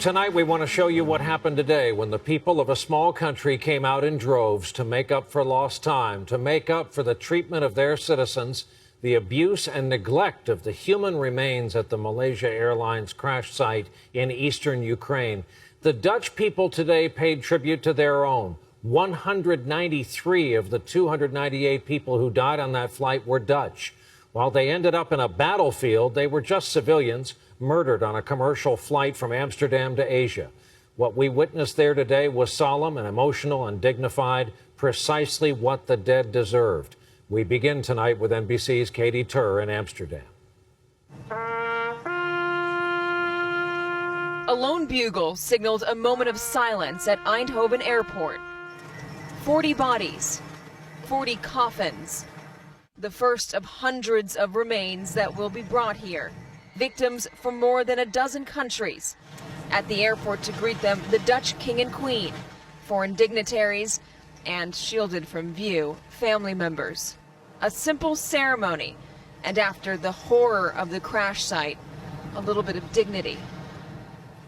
Tonight, we want to show you what happened today when the people of a small country came out in droves to make up for lost time, to make up for the treatment of their citizens, the abuse and neglect of the human remains at the Malaysia Airlines crash site in eastern Ukraine. The Dutch people today paid tribute to their own. 193 of the 298 people who died on that flight were Dutch. While they ended up in a battlefield, they were just civilians murdered on a commercial flight from Amsterdam to Asia. What we witnessed there today was solemn and emotional and dignified, precisely what the dead deserved. We begin tonight with NBC's Katie Tur in Amsterdam. A lone bugle signaled a moment of silence at Eindhoven Airport. 40 bodies, 40 coffins, the first of hundreds of remains that will be brought here. Victims from more than a dozen countries. At the airport to greet them, the Dutch king and queen, foreign dignitaries, and shielded from view, family members. A simple ceremony, and after the horror of the crash site, a little bit of dignity.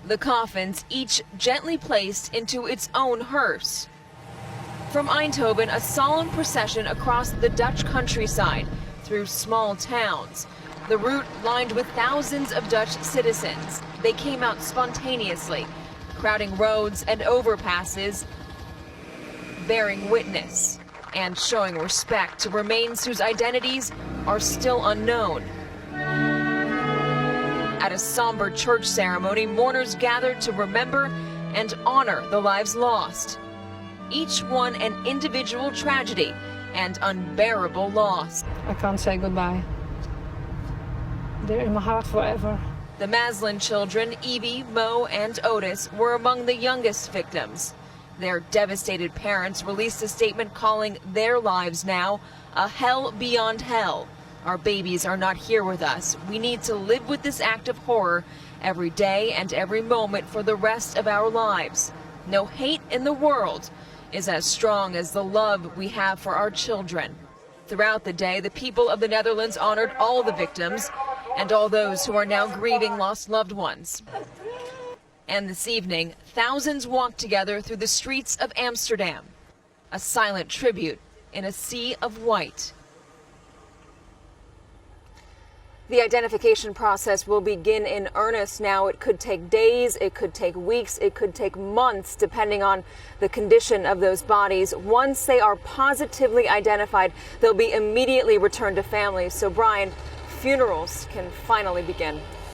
The coffins each gently placed into its own hearse. From Eindhoven, a solemn procession across the Dutch countryside through small towns. The route lined with thousands of Dutch citizens. They came out spontaneously, crowding roads and overpasses, bearing witness and showing respect to remains whose identities are still unknown. At a somber church ceremony, mourners gathered to remember and honor the lives lost. Each one an individual tragedy and unbearable loss. I can't say goodbye. They're in my heart forever. The Maslin children, Evie, Mo, and Otis, were among the youngest victims. Their devastated parents released a statement calling their lives now a hell beyond hell. Our babies are not here with us. We need to live with this act of horror every day and every moment for the rest of our lives. No hate in the world is as strong as the love we have for our children. Throughout the day, the people of the Netherlands honored all the victims and all those who are now grieving lost loved ones. And this evening, thousands walked together through the streets of Amsterdam, a silent tribute in a sea of white. The identification process will begin in earnest now. It could take days, it could take weeks, it could take months, depending on the condition of those bodies. Once they are positively identified, they'll be immediately returned to families. So, Brian, funerals can finally begin.